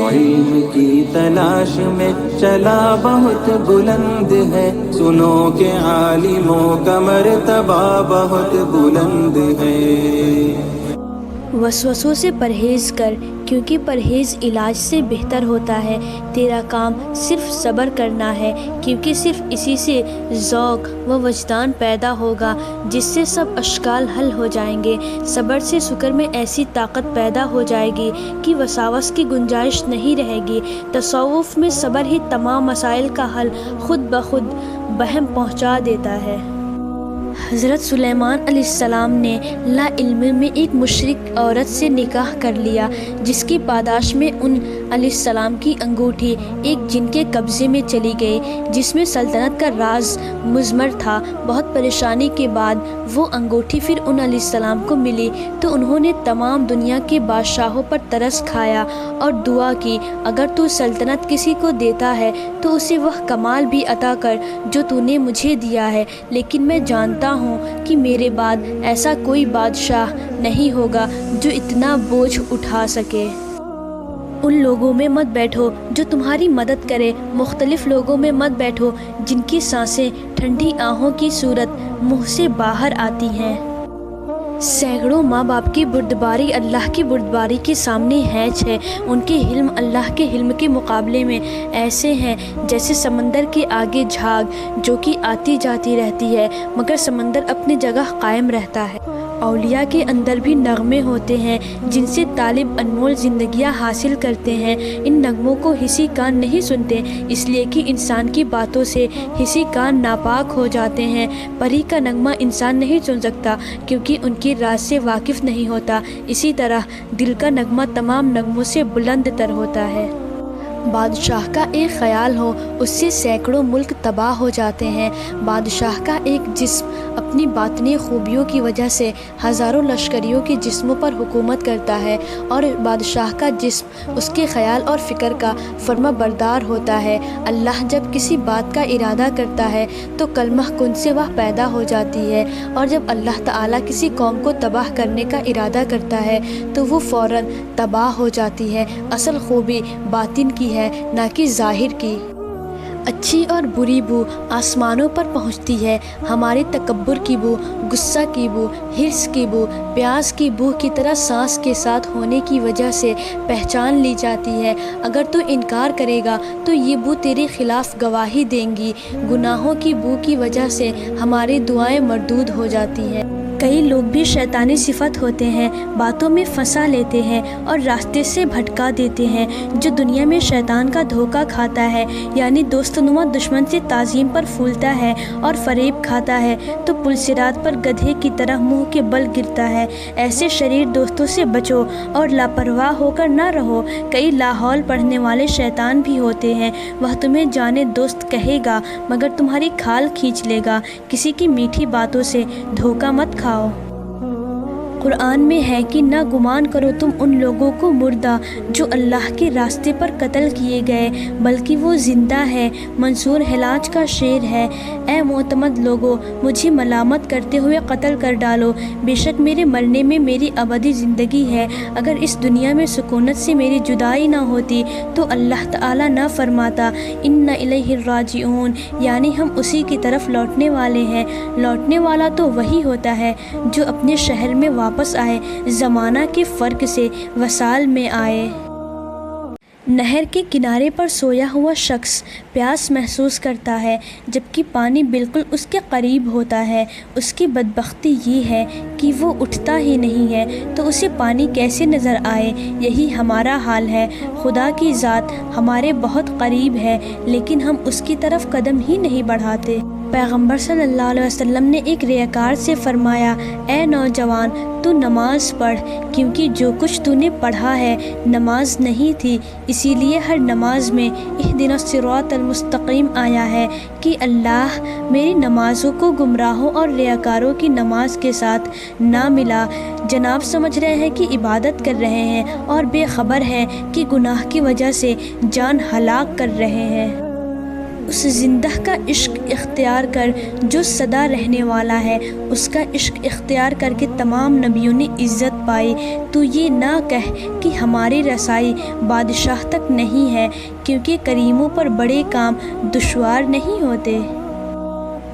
علم کی تلاش میں چلا بہت بلند ہے، سنو کہ عالموں کا مرتبہ بہت بلند ہے۔ وسوسوں سے پرہیز کر، کیونکہ پرہیز علاج سے بہتر ہوتا ہے۔ تیرا کام صرف صبر کرنا ہے، کیونکہ صرف اسی سے ذوق و وجدان پیدا ہوگا جس سے سب اشکال حل ہو جائیں گے۔ صبر سے شکر میں ایسی طاقت پیدا ہو جائے گی کہ وسواس کی گنجائش نہیں رہے گی۔ تصوف میں صبر ہی تمام مسائل کا حل خود بخود بہم پہنچا دیتا ہے۔ حضرت سلیمان علیہ السلام نے لا علم میں ایک مشرک عورت سے نکاح کر لیا، جس کی پاداش میں ان علیہ السلام کی انگوٹھی ایک جن کے قبضے میں چلی گئی، جس میں سلطنت کا راز مضمر تھا۔ بہت پریشانی کے بعد وہ انگوٹھی پھر ان علیہ السلام کو ملی تو انہوں نے تمام دنیا کے بادشاہوں پر ترس کھایا اور دعا کی، اگر تو سلطنت کسی کو دیتا ہے تو اسے وہ کمال بھی عطا کر جو تو نے مجھے دیا ہے، لیکن میں جانتا ہوں کہ میرے بعد ایسا کوئی بادشاہ نہیں ہوگا جو اتنا بوجھ اٹھا سکے۔ ان لوگوں میں مت بیٹھو جو تمہاری مدد کرے، مختلف لوگوں میں مت بیٹھو جن کی سانسیں ٹھنڈی آہوں کی صورت منہ سے باہر آتی ہیں۔ سینکڑوں ماں باپ کی بردباری اللہ کی بردباری کے سامنے ہینچ ہے۔ ان کے حلم اللہ کے حلم کے مقابلے میں ایسے ہیں جیسے سمندر کے آگے جھاگ جو کہ آتی جاتی رہتی ہے مگر سمندر اپنی جگہ قائم رہتا ہے۔ اولیاء کے اندر بھی نغمے ہوتے ہیں جن سے طالب انمول زندگیاں حاصل کرتے ہیں۔ ان نغموں کو حسی کان نہیں سنتے، اس لیے کہ انسان کی باتوں سے حسی کان ناپاک ہو جاتے ہیں۔ پری کا نغمہ انسان نہیں سن سکتا کیونکہ ان کے راز سے واقف نہیں ہوتا، اسی طرح دل کا نغمہ تمام نغموں سے بلند تر ہوتا ہے۔ بادشاہ کا ایک خیال ہو، اس سے سینکڑوں ملک تباہ ہو جاتے ہیں۔ بادشاہ کا ایک جسم اپنی باطنی خوبیوں کی وجہ سے ہزاروں لشکریوں کے جسموں پر حکومت کرتا ہے، اور بادشاہ کا جسم اس کے خیال اور فکر کا فرما بردار ہوتا ہے۔ اللہ جب کسی بات کا ارادہ کرتا ہے تو کلمہ کن سے وہ پیدا ہو جاتی ہے، اور جب اللہ تعالیٰ کسی قوم کو تباہ کرنے کا ارادہ کرتا ہے تو وہ فوراً تباہ ہو جاتی ہے۔ اصل خوبی باطن کی ہے، نہ کہ ظاہر کی۔ اچھی اور بری بو آسمانوں پر پہنچتی ہے، ہمارے تکبر کی بو، غصہ کی بو، حرص کی بو پیاس کی بو کی طرح سانس کے ساتھ ہونے کی وجہ سے پہچان لی جاتی ہے۔ اگر تو انکار کرے گا تو یہ بو تیرے خلاف گواہی دیں گی۔ گناہوں کی بو کی وجہ سے ہماری دعائیں مردود ہو جاتی ہیں۔ کئی لوگ بھی شیطانی صفت ہوتے ہیں، باتوں میں پھنسا لیتے ہیں اور راستے سے بھٹکا دیتے ہیں۔ جو دنیا میں شیطان کا دھوکہ کھاتا ہے، یعنی دوست نما دشمن سے تعظیم پر پھولتا ہے اور فریب کھاتا ہے تو پلصراط پر گدھے کی طرح منہ کے بل گرتا ہے۔ ایسے شریر دوستوں سے بچو اور لاپرواہ ہو کر نہ رہو۔ کئی لاحول پڑھنے والے شیطان بھی ہوتے ہیں، وہ تمہیں جانے دوست کہے گا مگر تمہاری کھال کھینچ لے گا۔ کسی کی میٹھی باتوں سے دھوکہ مت کھاؤ۔ قرآن میں ہے کہ نہ گمان کرو تم ان لوگوں کو مردہ جو اللہ کے راستے پر قتل کیے گئے، بلکہ وہ زندہ ہے۔ منصور حلاج کا شعر ہے، اے معتمد لوگو مجھے ملامت کرتے ہوئے قتل کر ڈالو، بے شک میرے مرنے میں میری ابدی زندگی ہے۔ اگر اس دنیا میں سکونت سے میری جدائی نہ ہوتی تو اللہ تعالیٰ نہ فرماتا اِنَّ إِلَيْهِ الرَّاجِعُونَ، یعنی ہم اسی کی طرف لوٹنے والے ہیں۔ لوٹنے والا تو وہی ہوتا ہے جو اپنے شہر میں واپس آئے، زمانہ کے فرق سے وصال میں آئے۔ نہر کے کنارے پر سویا ہوا شخص پیاس محسوس کرتا ہے جبکہ پانی بالکل اس کے قریب ہوتا ہے۔ اس کی بدبختی یہ ہے کہ وہ اٹھتا ہی نہیں ہے تو اسے پانی کیسے نظر آئے؟ یہی ہمارا حال ہے۔ خدا کی ذات ہمارے بہت قریب ہے لیکن ہم اس کی طرف قدم ہی نہیں بڑھاتے۔ پیغمبر صلی اللہ علیہ وسلم نے ایک ریاکار سے فرمایا، اے نوجوان تو نماز پڑھ، کیونکہ جو کچھ تو نے پڑھا ہے نماز نہیں تھی، اسی لیے ہر نماز میں اہدنا الصراط المستقیم آیا ہے کہ اللہ میری نمازوں کو گمراہوں اور ریاکاروں کی نماز کے ساتھ نہ ملا۔ جناب سمجھ رہے ہیں کہ عبادت کر رہے ہیں اور بے خبر ہیں کہ گناہ کی وجہ سے جان ہلاک کر رہے ہیں۔ اس زندہ کا عشق اختیار کر جو سدا رہنے والا ہے، اس کا عشق اختیار کر کے تمام نبیوں نے عزت پائی۔ تو یہ نہ کہہ کہ ہماری رسائی بادشاہ تک نہیں ہے، کیونکہ کریموں پر بڑے کام دشوار نہیں ہوتے۔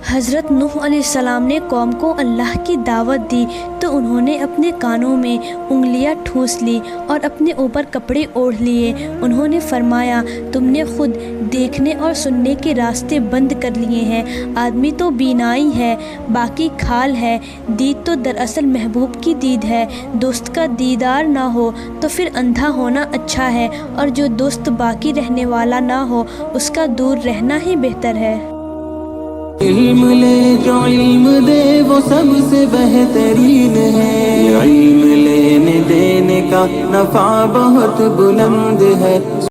حضرت نوح علیہ السلام نے قوم کو اللہ کی دعوت دی تو انہوں نے اپنے کانوں میں انگلیاں ٹھونس لی اور اپنے اوپر کپڑے اوڑھ لیے۔ انہوں نے فرمایا، تم نے خود دیکھنے اور سننے کے راستے بند کر لیے ہیں۔ آدمی تو بینائی ہے، باقی کھال ہے، دید تو دراصل محبوب کی دید ہے۔ دوست کا دیدار نہ ہو تو پھر اندھا ہونا اچھا ہے، اور جو دوست باقی رہنے والا نہ ہو اس کا دور رہنا ہی بہتر ہے۔ علم لے جو علم دے وہ سب سے بہترین ہے، علم لینے دینے کا نفع بہت بلند ہے۔